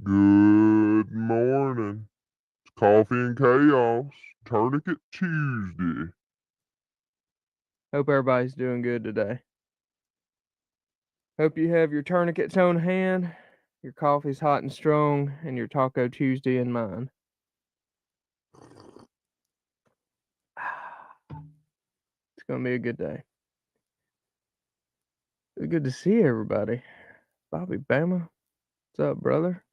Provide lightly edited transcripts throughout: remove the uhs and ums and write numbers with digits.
Good morning. It's Coffee and Chaos. Tourniquet Tuesday. Hope everybody's doing good today. Hope you have your tourniquets on hand, your coffee's hot and strong, and your Taco Tuesday in mind. It's going to be a good day. It's good to see everybody. Bobby Bama, what's up, brother?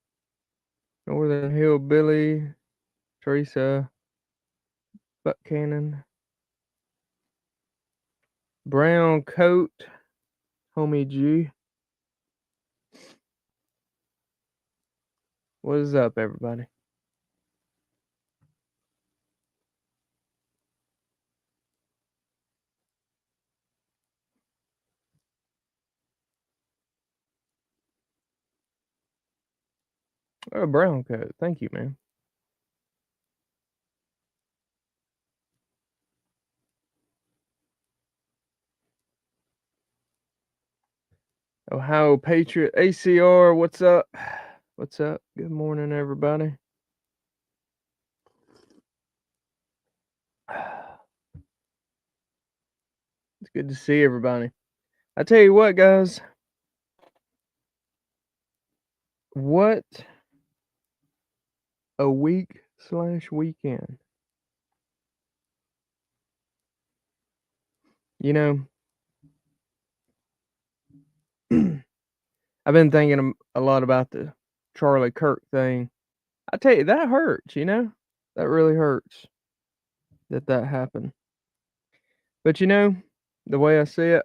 Northern Hillbilly, Teresa, Buck Cannon, Brown Coat, Homie G. What is up, everybody? Oh, Brown Coat. Thank you, man. Ohio Patriot ACR, what's up? What's up? Good morning, everybody. It's good to see everybody. I tell you what, guys. What a week/weekend. You know, I've been thinking a lot about the Charlie Kirk thing. I tell you, that hurts, That really hurts that happened. But the way I see it,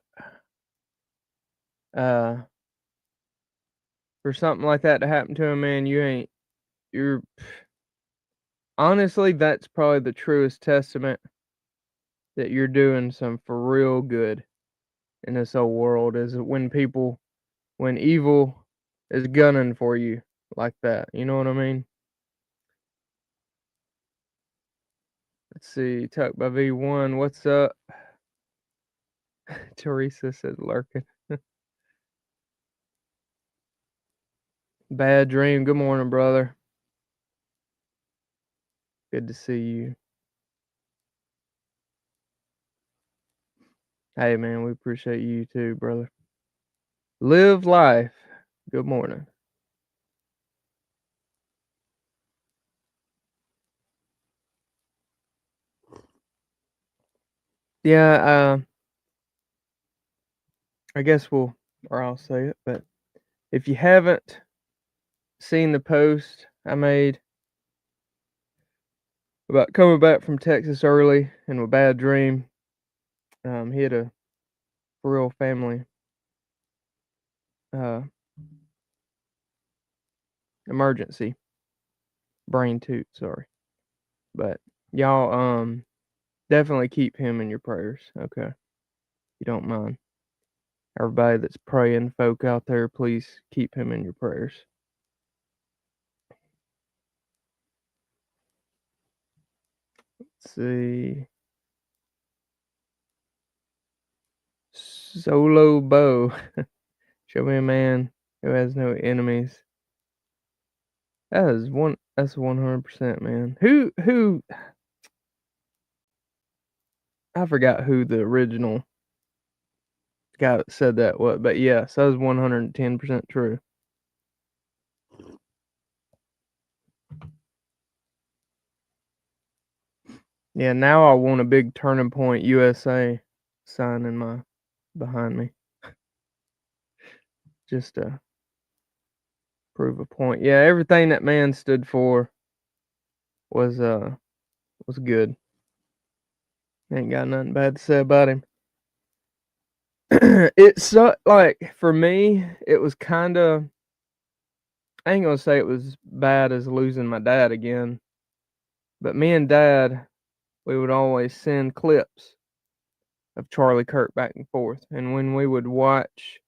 uh, for something like that to happen to him, man, you're honestly, that's probably the truest testament that you're doing some for real good in this whole world is when evil is gunning for you like that. You know what I mean? Let's see. Tuck by V1. What's up? Teresa said lurking. Bad dream. Good morning, brother. Good to see you. Hey, man, we appreciate you too, brother. Live life. Good morning. Yeah, I guess I'll say it, but if you haven't seen the post I made about coming back from Texas early and with bad dream, he had a real family uh, emergency, brain toot, sorry, but y'all definitely keep him in your prayers, okay? If you don't mind. Everybody that's praying folk out there, please keep him in your prayers. Let's see. Solo bow. Show me a man who has no enemies. That's 100%, man. Who I forgot who the original guy that said that was, but yes, that was 110% true. Yeah, now I want a big Turning Point USA sign behind me. Just to prove a point. Yeah, everything that man stood for was good. Ain't got nothing bad to say about him. It's like for me, it was kind of. I ain't gonna say it was bad as losing my dad again, but me and Dad, we would always send clips of Charlie Kirk back and forth, and when we would watch,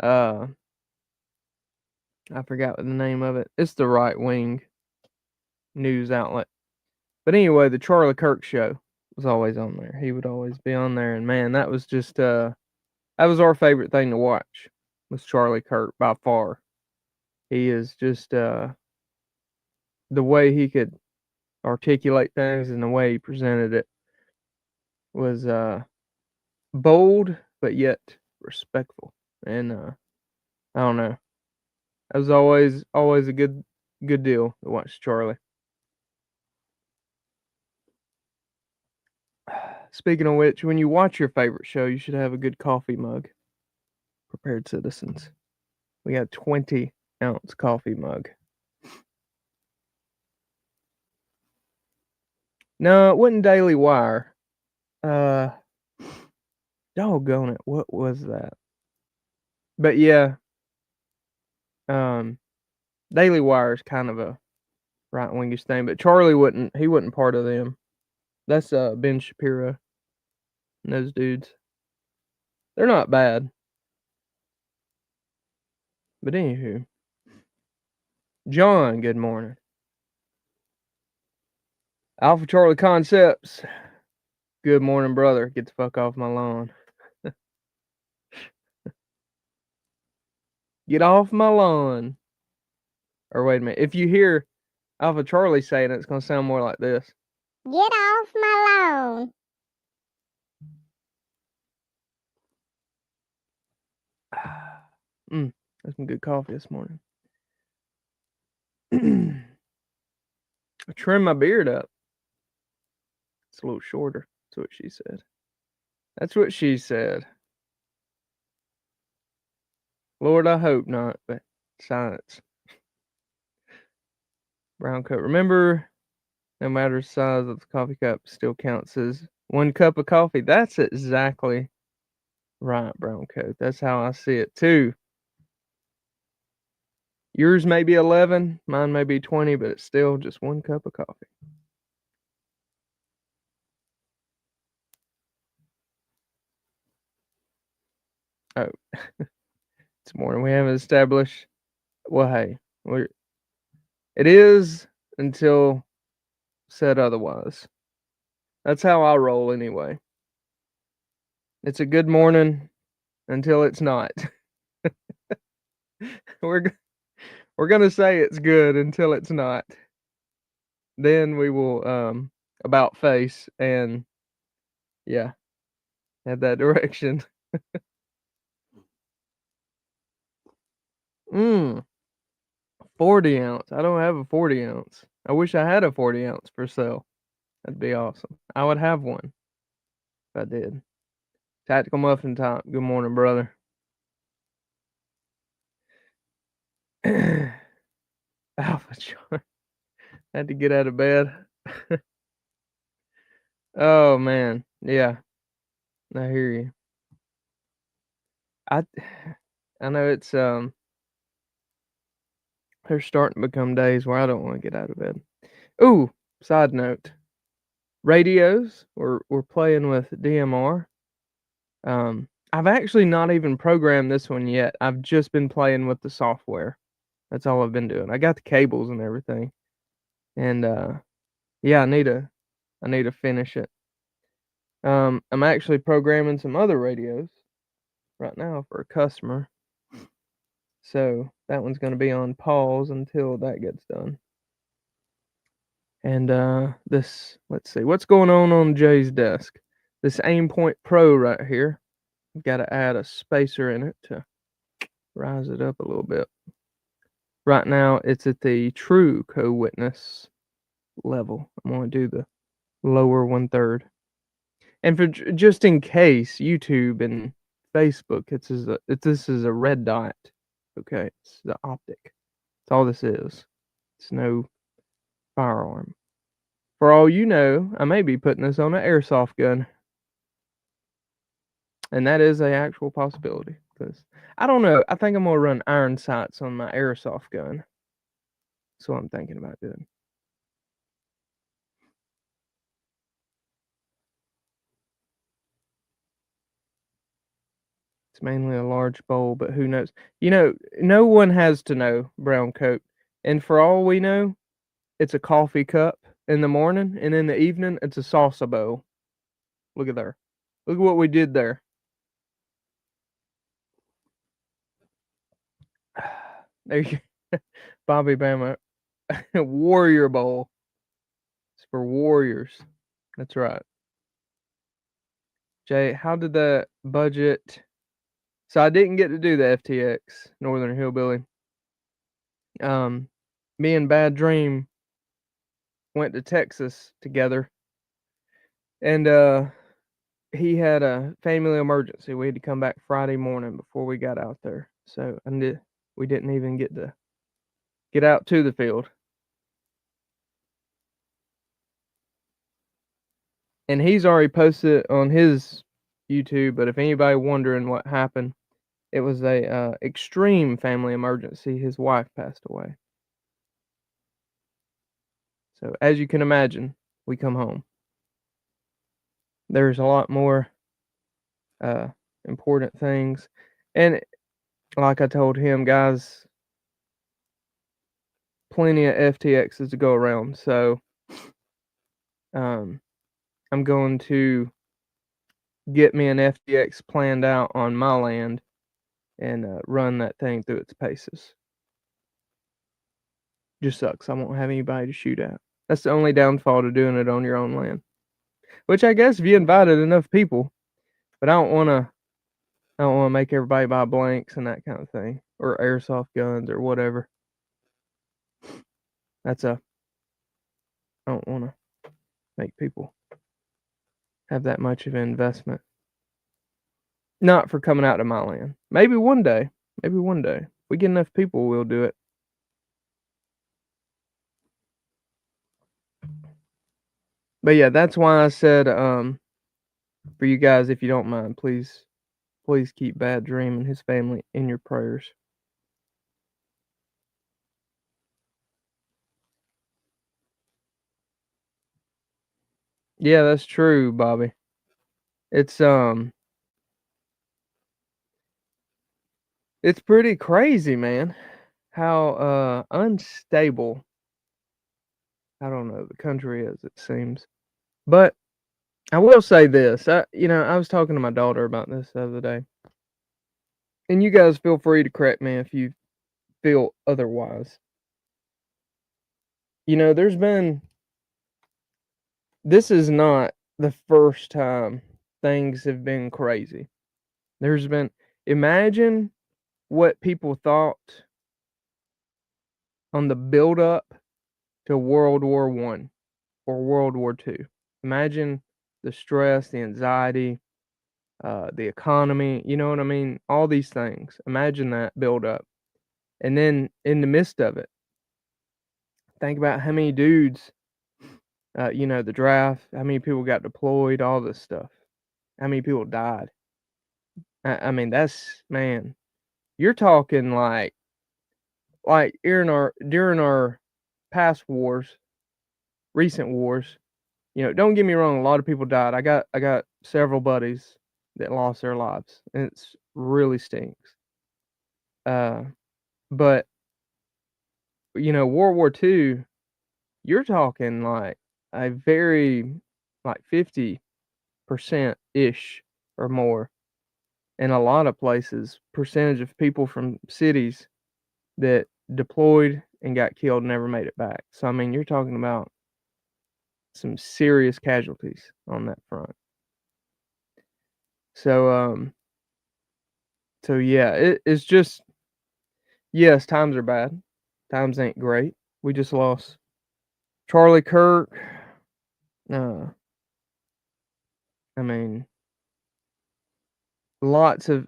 uh, I forgot what the name of it. It's the right wing news outlet, but anyway, the Charlie Kirk show was always on there. He would always be on there, and man, that was just. That was our favorite thing to watch, was Charlie Kirk by far. He is just the way he could articulate things and the way he presented it was bold but yet respectful. And I don't know. It was always a good deal to watch Charlie. Speaking of which, when you watch your favorite show, you should have a good coffee mug. Prepared Citizens. We got 20-ounce coffee mug. No, it wasn't Daily Wire. Doggone it, what was that? But yeah, Daily Wire is kind of a right-wingish thing, but he wasn't part of them. That's Ben Shapiro and those dudes. They're not bad. But anywho, John, good morning. Alpha Charlie Concepts. Good morning, brother. Get the fuck off my lawn. Get off my lawn. Or wait a minute. If you hear Alpha Charlie saying it, it's going to sound more like this. Get off my lawn. That's some good coffee this morning. I trimmed my beard up. It's a little shorter. That's what she said. That's what she said. Lord, I hope not, but science. Brown coat. Remember, no matter the size of the coffee cup, still counts as 1 cup of coffee. That's exactly right, brown coat. That's how I see it too. Yours may be 11, mine may be 20, but it's still just 1 cup of coffee. Oh, this morning we haven't established. Well, hey, it is until said otherwise. That's how I roll anyway. It's a good morning until it's not. We're gonna say it's good until it's not. Then we will about face and yeah, head that direction. 40 ounce. I don't have a 40 ounce. I wish I had a 40 ounce for sale. That'd be awesome. I would have one if I did. Tactical Muffin Top. Good morning, brother. Alpha Charlie. Had to get out of bed. Oh man, yeah. I hear you. I know it's there's starting to become days where I don't want to get out of bed. Ooh, side note. Radios. We're playing with DMR. I've actually not even programmed this one yet. I've just been playing with the software. That's all I've been doing. I got the cables and everything. And yeah, I need to finish it. I'm actually programming some other radios right now for a customer. So that one's going to be on pause until that gets done. And let's see, what's going on Jay's desk? This Aimpoint Pro right here. Got to add a spacer in it to rise it up a little bit. Right now, it's at the true co-witness level. I'm going to do the lower 1/3. And for just in case, YouTube and Facebook, this is a red dot. Okay, it's the optic. That's all this is. It's no firearm. For all you know, I may be putting this on an airsoft gun. And that is a actual possibility. Because I don't know. I think I'm going to run iron sights on my airsoft gun. That's what I'm thinking about doing. It's mainly a large bowl, but who knows? You know, no one has to know, brown coat. And for all we know, it's a coffee cup in the morning, and in the evening, it's a salsa bowl. Look at there. Look at what we did there. There you Bobby Bama Warrior Bowl. It's for warriors. That's right. Jay, how did that budget? So I didn't get to do the FTX Northern Hillbilly. Me and Bad Dream went to Texas together, and he had a family emergency. We had to come back Friday morning before we got out there. So we didn't even get to get out to the field. And he's already posted it on his YouTube, but if anybody wondering what happened, it was a extreme family emergency. His wife passed away. So as you can imagine, we come home. There's a lot more important things. And like I told him, guys, plenty of FTXs to go around. So I'm going to get me an FTX planned out on my land and run that thing through its paces. Just sucks. I won't have anybody to shoot at. That's the only downfall to doing it on your own land. Which I guess if you invited enough people, but I don't want to make everybody buy blanks and that kind of thing, or airsoft guns or whatever. I don't want to make people have that much of an investment. Not for coming out to my land. Maybe one day. Maybe one day. If we get enough people, we'll do it. But yeah, that's why I said, for you guys, if you don't mind, please keep Bad Dream and his family in your prayers. Yeah, that's true, Bobby. It's pretty crazy, man, how unstable, I don't know, the country is, it seems. But I will say this, I was talking to my daughter about this the other day. And you guys feel free to correct me if you feel otherwise. This is not the first time things have been crazy. Imagine what people thought on the build up to World War I or World War II. Imagine the stress, the anxiety, the economy, you know what I mean? All these things. Imagine that build up. And then in the midst of it, think about how many dudes, the draft, how many people got deployed, all this stuff. How many people died. I mean, man, you're talking like during our past wars, recent wars, don't get me wrong, a lot of people died. I got several buddies that lost their lives, and it's really stinks. But World War II, you're talking like a very, like 50% ish or more in a lot of places, percentage of people from cities that deployed and got killed never made it back. So I mean, you're talking about some serious casualties on that front. So yeah, it's just, yes, times are bad. Times ain't great. We just lost Charlie Kirk. I mean, lots of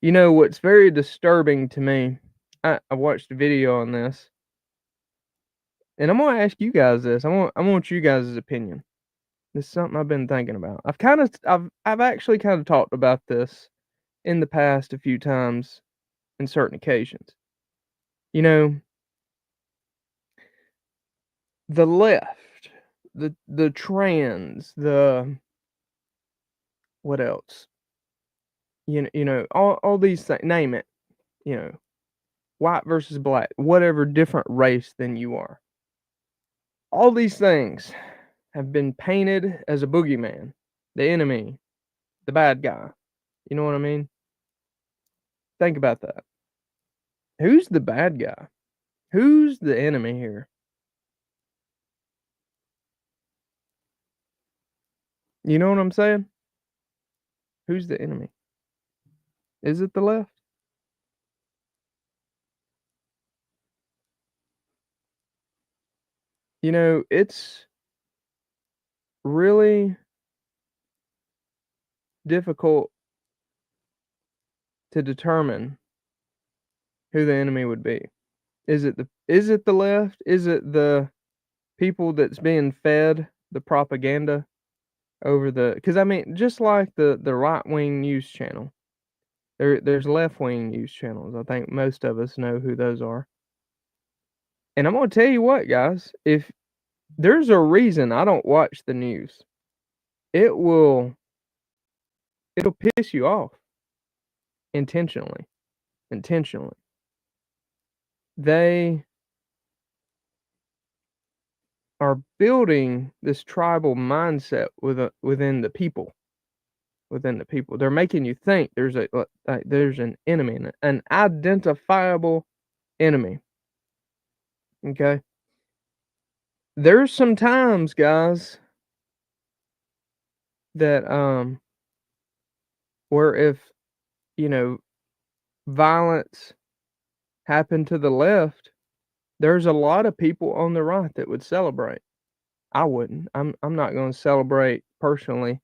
what's very disturbing to me. I watched a video on this, and I'm gonna ask you guys this. I want you guys' opinion. This is something I've been thinking about. I've actually kind of talked about this in the past a few times in certain occasions. The left, the trans, the what else? All these things, name it, white versus black, whatever different race than you are. All these things have been painted as a boogeyman, the enemy, the bad guy. You know what I mean? Think about that. Who's the bad guy? Who's the enemy here? You know what I'm saying? Who's the enemy? Is it the left? You know, it's really difficult to determine who the enemy would be. Is it the left? Is it the people that's being fed the propaganda over because I mean, just like the right wing news channel, there's left wing news channels. I think most of us know who those are. And I'm gonna tell you what, guys, if there's a reason I don't watch the news, it'll piss you off intentionally. Intentionally. They are building this tribal mindset within the people. Within the people, they're making you think there's there's an enemy, an identifiable enemy. Okay, there's some times, guys, that where if you know violence happened to the left, there's a lot of people on the right that would celebrate. I wouldn't. I'm not going to celebrate personally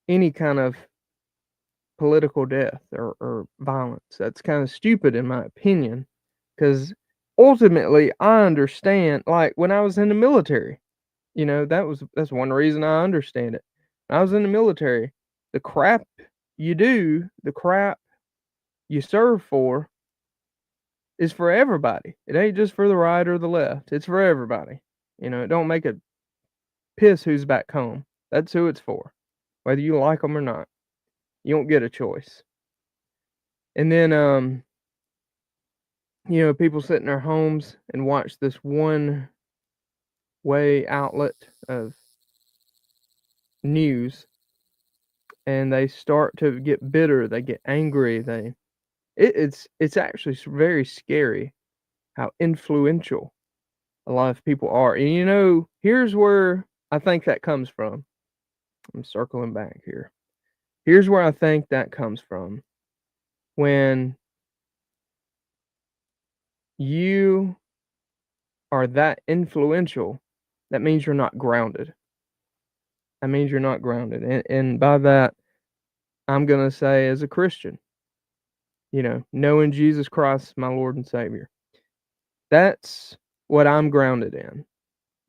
any kind of political death or violence. That's kind of stupid in my opinion, because ultimately I understand. Like when I was in the military, that's one reason I understand it. When I was in the military, the crap you do, the crap you serve for, is for everybody. It ain't just for the right or the left. It's for everybody. It don't make a piss who's back home. That's who it's for, whether you like them or not. You don't get a choice. And then, people sit in their homes and watch this one way outlet of news, and they start to get bitter, they get angry, it's actually very scary how influential a lot of people are. And here's where I think that comes from. I'm circling back here. Here's where I think that comes from. When you are that influential, that means you're not grounded. That means you're not grounded. And by that, I'm going to say, as a Christian, knowing Jesus Christ, my Lord and Savior, that's what I'm grounded in.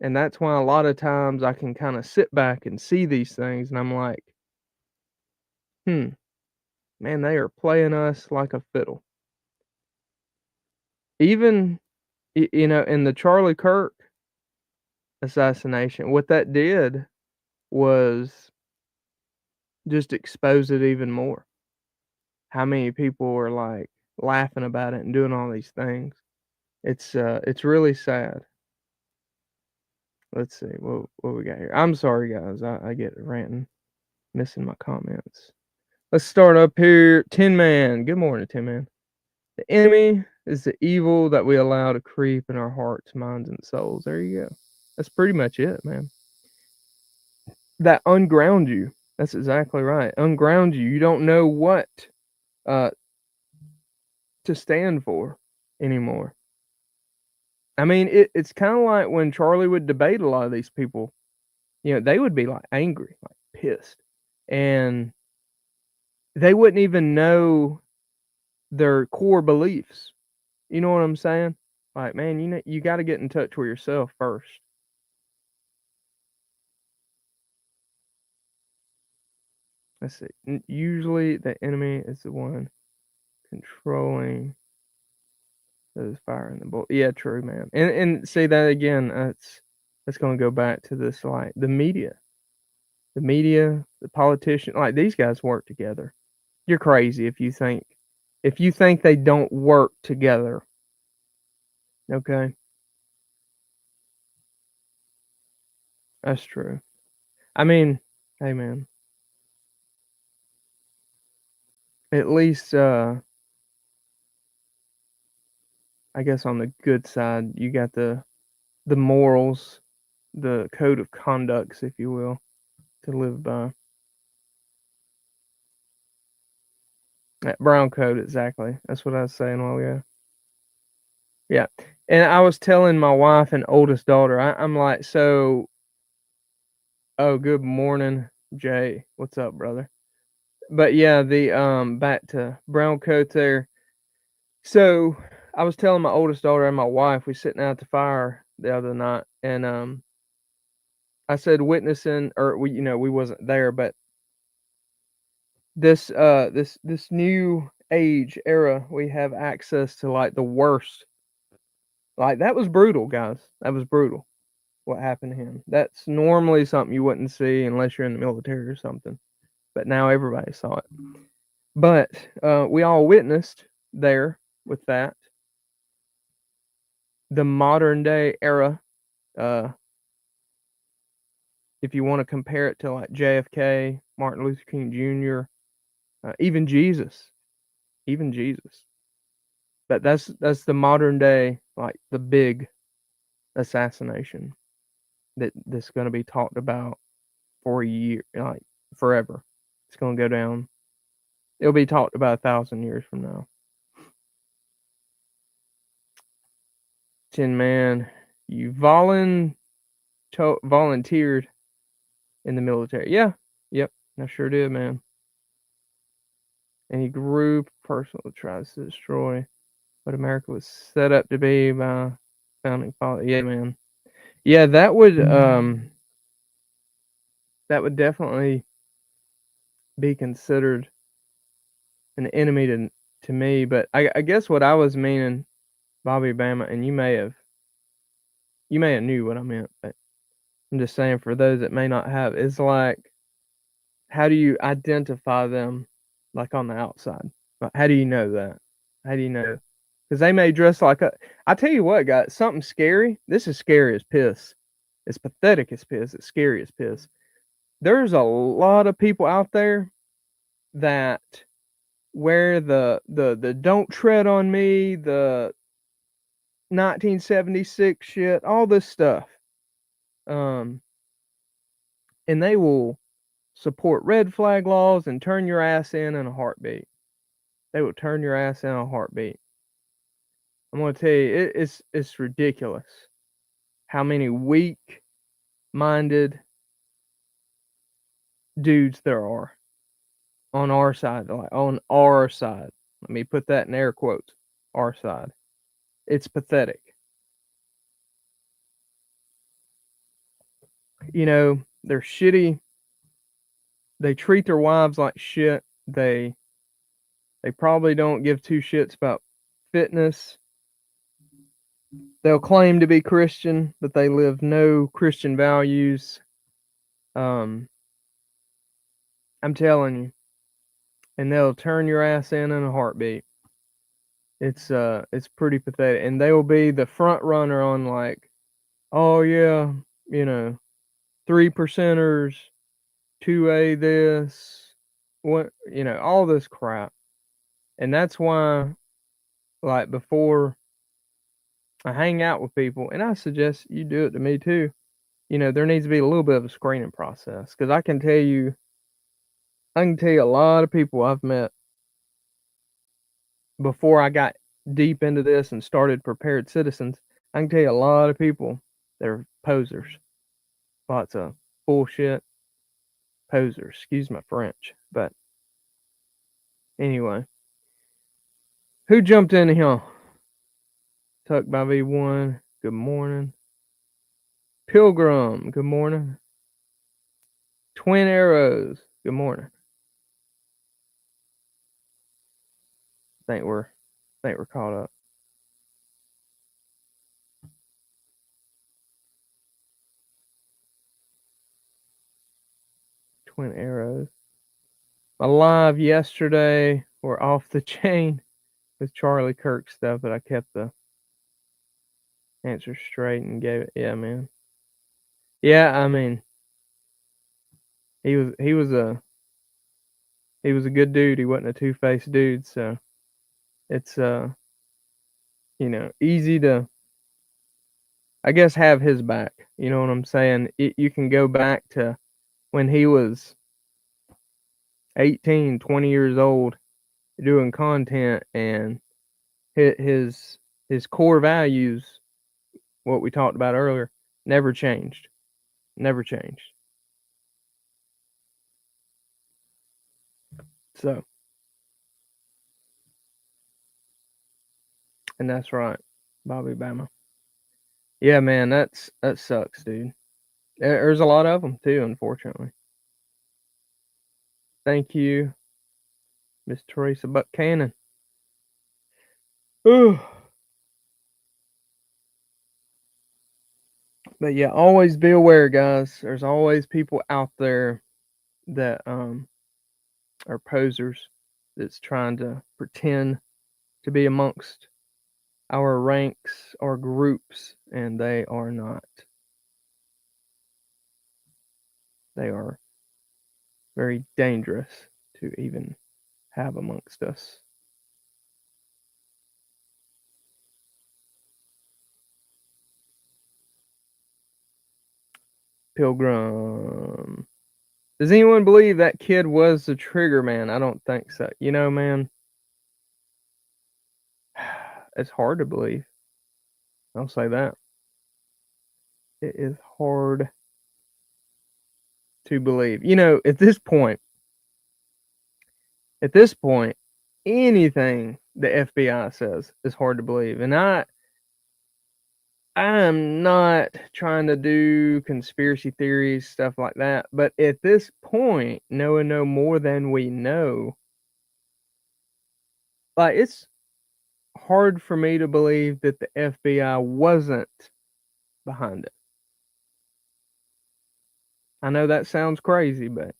And that's why a lot of times I can kind of sit back and see these things and I'm like, man, they are playing us like a fiddle. Even, in the Charlie Kirk assassination, what that did was just expose it even more. How many people were like laughing about it and doing all these things. It's really sad. Let's see what we got here. I'm sorry, guys. I get ranting, missing my comments. Let's start up here. Tin Man. Good morning, Tin Man. The enemy is the evil that we allow to creep in our hearts, minds, and souls. There you go. That's pretty much it, man. That unground you. That's exactly right. Unground you. You don't know what uh to stand for anymore. I mean, it's kind of like when Charlie would debate a lot of these people. They would be like angry, like pissed, and they wouldn't even know their core beliefs. You know what I'm saying? Like, man, you got to get in touch with yourself first. Let's see. Usually, the enemy is the one controlling those firing the bullet. Yeah, true, man. And say that again. That's going to go back to this, like the media, the politician. Like these guys work together. You're crazy if you think they don't work together. Okay, that's true. I mean, hey man, at least I guess on the good side, you got the morals, the code of conducts, if you will, to live by. That brown code, exactly. That's what I was saying a while ago. Yeah. And I was telling my wife and oldest daughter, I'm like, so, oh, good morning, Jay. What's up, brother? But yeah, the back to brown coat there. So I was telling my oldest daughter and my wife, we sitting out at the fire the other night, and I said witnessing, or we wasn't there, but this new age era, we have access to like the worst. Like that was brutal, guys. That was brutal. What happened to him? That's normally something you wouldn't see unless you're in the military or something. But now everybody saw it. But we all witnessed there with that the modern day era. Uh, if you want to compare it to like JFK, Martin Luther King Jr., even Jesus, even Jesus. But that's the modern day, like the big assassination that's going to be talked about for a year, like forever. It's going to go down. It'll be talked about 1,000 years from now. Tin Man, you volunteered in the military. Yeah, yep, I sure did, man. Any group, personal tries to destroy what America was set up to be by founding father. Yeah, man. Yeah, that would definitely be considered an enemy to me. But I guess what I was meaning, Bobby Bama, and you may have knew what I meant, but I'm just saying for those that may not have, is like, how do you identify them, like on the outside? Like, how do you know that? How do you know? Because they may dress like a. I tell you what, guys, something scary. This is scary as piss. It's pathetic as piss. It's scary as piss. There's a lot of people out there that wear the don't tread on me, the 1976 shit, all this stuff. Um, and they will support red flag laws and turn your ass in a heartbeat. They will turn your ass in a heartbeat. I'm gonna tell you, it's ridiculous how many weak-minded dudes there are on our side. Like on our side. Let me put that in air quotes. Our side. It's pathetic. You know, they're shitty. They treat their wives like shit. They probably don't give two shits about fitness. They'll claim to be Christian, but they live no Christian values. I'm telling you, and they'll turn your ass in a heartbeat. It's pretty pathetic, and they will be the front runner on like, oh yeah, 3%ers, 2A this, what all this crap, and that's why, like before I hang out with people, and I suggest you do it to me too. There needs to be a little bit of a screening process because I can tell you a lot of people I've met before I got deep into this and started Prepared Citizens. I can tell you a lot of people that are posers, lots of bullshit posers. Excuse my French, but anyway, who jumped in here? Tuck by V1. Good morning. Pilgrim. Good morning. Twin Arrows. Good morning. Think we're caught up. Twin Arrows. My live yesterday were off the chain with Charlie Kirk stuff, but I kept the answer straight and gave it. Yeah, man. Yeah, I mean, he was a good dude. He wasn't a two-faced dude, so it's easy to, I guess, have his back. You know what I'm saying? You can go back to when he was 18, 20 years old doing content, and his core values, what we talked about earlier, never changed. Never changed. So, and that's right, Bobby Bama. Yeah, man, that sucks, dude. There's a lot of them too, unfortunately. Thank you, Miss Teresa Buchanan. Ooh. But yeah, always be aware, guys. There's always people out there that are posers that's trying to pretend to be amongst our ranks or groups, and they are not. They are very dangerous to even have amongst us. Pilgrim. Does anyone believe that kid was the trigger man? I don't think so. Man, it's hard to believe. I'll say that. It is hard to believe. At this point, anything the FBI says is hard to believe. And I'm not trying to do conspiracy theories, stuff like that. But at this point, knowing no more than we know, like, it's hard for me to believe that the FBI wasn't behind it. I know that sounds crazy, but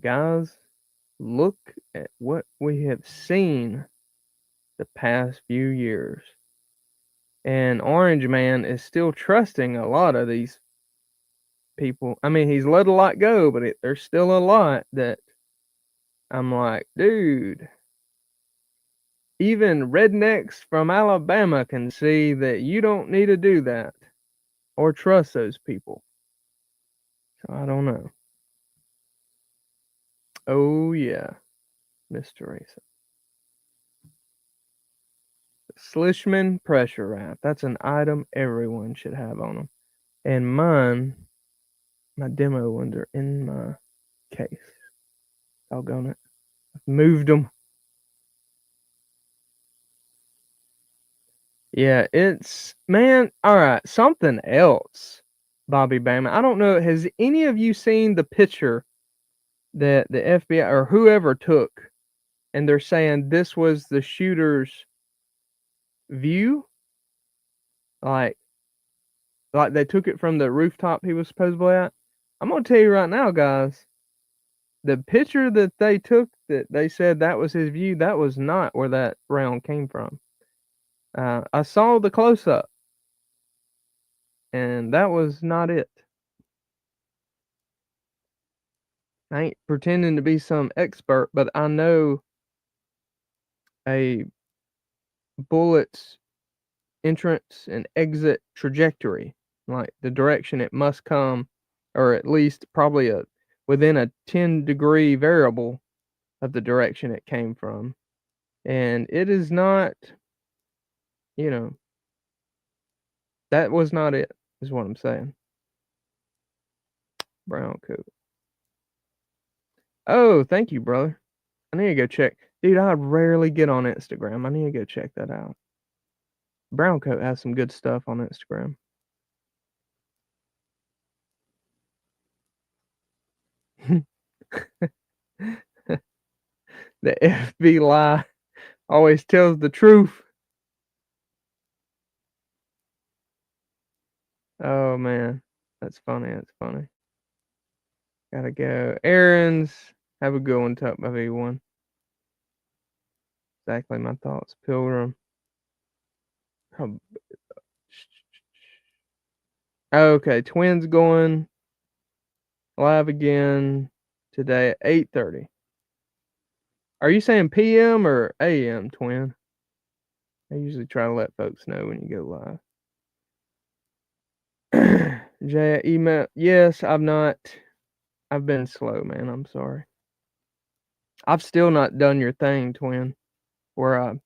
guys, look at what we have seen the past few years. And Orange Man is still trusting a lot of these people. I mean, he's let a lot go, but there's still a lot that I'm like, dude, even rednecks from Alabama can see that you don't need to do that or trust those people. So I don't know. Oh, yeah, Miss Teresa. Slishman pressure wrap. That's an item everyone should have on them. And mine, my demo ones are in my case. Doggone it. I've moved them. Yeah, man, alright, something else, Bobby Bama. I don't know, has any of you seen the picture that the FBI or whoever took, and they're saying this was the shooter's view? Like they took it from the rooftop he was supposedly at? I'm gonna tell you right now, guys, the picture that they took that they said that was his view, that was not where that round came from. I saw the close-up, and that was not it. I ain't pretending to be some expert, but I know a bullet's entrance and exit trajectory, like the direction it must come, or at least probably within a 10-degree variable of the direction it came from. And it is not, that was not it, is what I'm saying. Brown coat. Oh, thank you, brother. I need to go check. Dude, I rarely get on Instagram. I need to go check that out. Brown coat has some good stuff on Instagram. The FBI always tells the truth. Oh man, that's funny. That's funny. Gotta go. Errands. Have a good one, Tuck everyone. Exactly my thoughts. Pilgrim. Okay, Twins going live again today at 8:30. Are you saying PM or AM, Twin? I usually try to let folks know when you go live. Jay, email. Yes, I've not. I've been slow, man. I'm sorry. I've still not done your thing, twin. Where I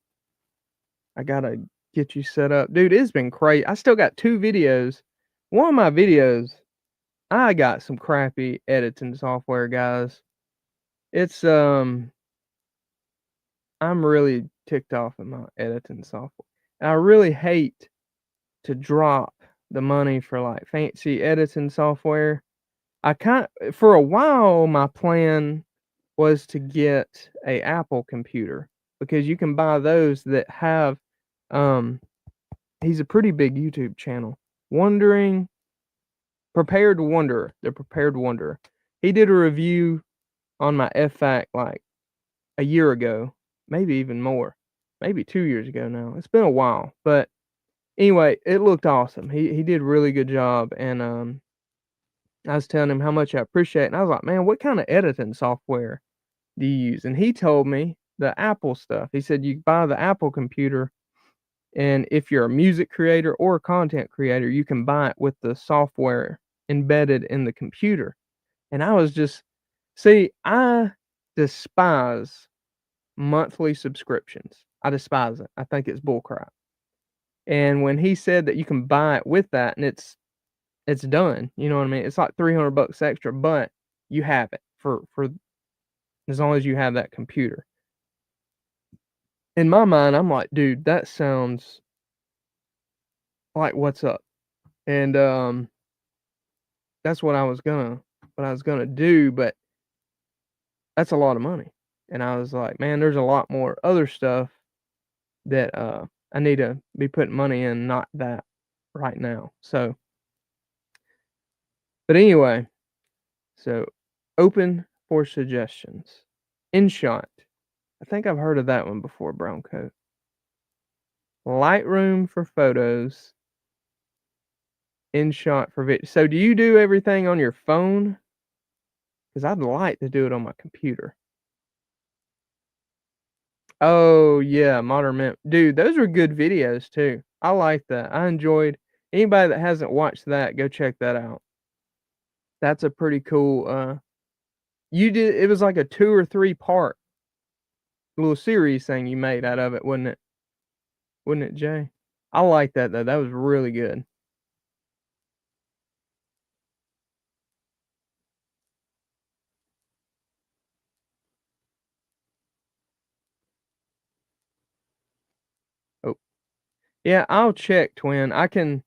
gotta get you set up, dude. It's been crazy. I still got 2 videos. One of my videos, I got some crappy editing software, guys. It's I'm really ticked off at my editing software. And I really hate to drop the money for like fancy editing software. For a while my plan was to get a Apple computer because you can buy those that have um he's a pretty big YouTube channel. Wondering Prepared Wonder, the Prepared Wonder. He did a review on my FAC like a year ago, maybe even more, maybe 2 years ago now. It's been a while, but anyway, it looked awesome. He did a really good job, and I was telling him how much I appreciate it, and I was like, "Man, what kind of editing software do you use?" And he told me the Apple stuff. He said you buy the Apple computer, and if you're a music creator or a content creator, you can buy it with the software embedded in the computer. And I was just see, I despise monthly subscriptions. I despise it. I think it's bullcrap. And when he said that you can buy it with that and it's done, you know what I mean? It's like $300 extra, but you have it for as long as you have that computer. In my mind, I'm like, dude, that sounds like what's up. And that's what I was gonna do, but that's a lot of money. And I was like, man, there's a lot more other stuff that I need to be putting money in, not that right now. So, but anyway, so open for suggestions. InShot. I think I've heard of that one before, brown coat. Lightroom for photos. InShot for video. So do you do everything on your phone? Because I'd like to do it on my computer. Oh yeah, Modern Mem. Dude, those are good videos too. I like that. I enjoyed. Anybody that hasn't watched that, go check that out. That's a pretty cool. You did. It was like a 2 or 3 part little series thing you made out of it, wasn't it? Wasn't it, Jay? I like that though. That was really good. Oh yeah, I'll check, twin. I can.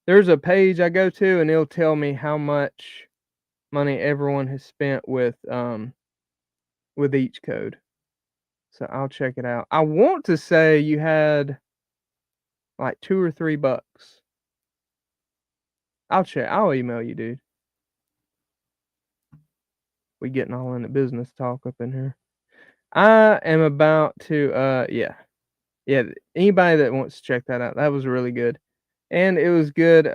There's a page I go to, and it'll tell me how much money everyone has spent with each code. So I'll check it out. I want to say you had like $2 or $3. I'll check. I'll email you, dude. We getting all into business talk up in here. I am about to yeah. Anybody that wants to check that out, that was really good. And it was good,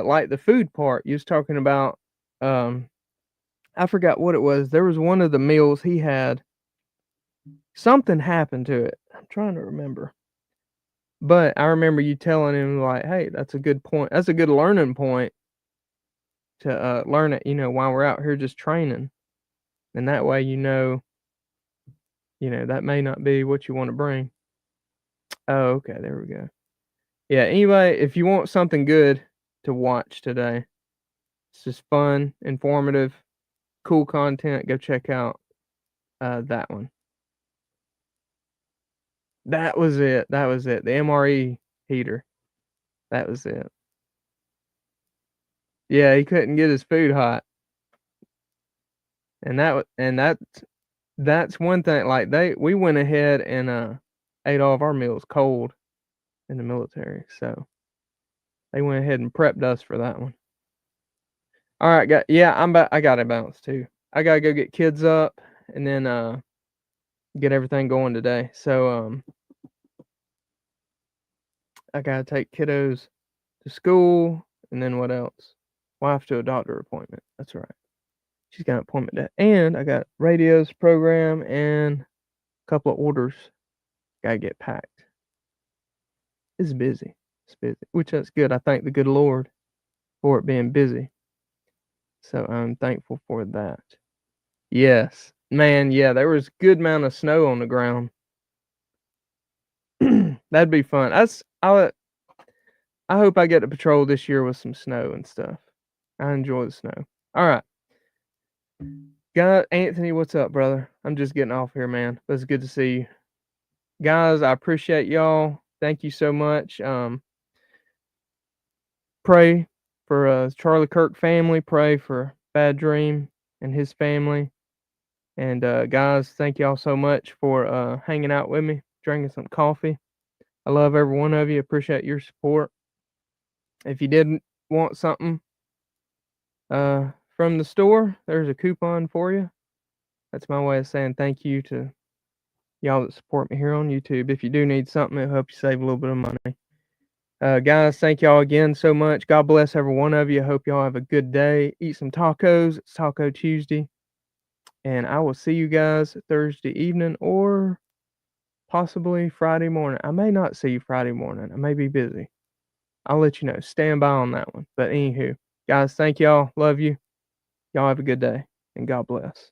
like the food part. You was talking about I forgot what it was. There was one of the meals he had. Something happened to it. I'm trying to remember. But I remember you telling him like, "Hey, that's a good point. That's a good learning point to learn it, while we're out here just training. And that way that may not be what you want to bring." Oh, okay, there we go. Yeah, anyway, if you want something good to watch today, it's just fun, informative, cool content, go check out that one. That was it. That was it. The MRE heater. That was it. Yeah, he couldn't get his food hot. And that's one thing. Like we went ahead and ate all of our meals cold in the military. So they went ahead and prepped us for that one. All right, I got to bounce too. I gotta go get kids up and then get everything going today. So I gotta take kiddos to school and then what else? Wife to a doctor appointment. That's right. She's got an appointment day. And I got radios program and a couple of orders gotta get packed. It's busy. It's busy, which that's good. I thank the good Lord for it being busy. So I'm thankful for that. Yes, man. Yeah, there was a good amount of snow on the ground. That'd be fun. I hope I get to patrol this year with some snow and stuff. I enjoy the snow. All right. Anthony, what's up, brother? I'm just getting off here, man. But it's good to see you. Guys, I appreciate y'all. Thank you so much. Pray for Charlie Kirk family. Pray for Bad Dream and his family. And guys, thank y'all so much for hanging out with me, drinking some coffee. I love every one of you. Appreciate your support. If you didn't want something from the store, there's a coupon for you. That's my way of saying thank you to y'all that support me here on YouTube. If you do need something, it'll help you save a little bit of money. Guys, thank y'all again so much. God bless every one of you. I hope y'all have a good day. Eat some tacos. It's Taco Tuesday. And I will see you guys Thursday evening or possibly Friday morning. I may not see you Friday morning. I may be busy. I'll let you know. Stand by on that one. But anywho, guys, thank y'all. Love you. Y'all have a good day. And God bless.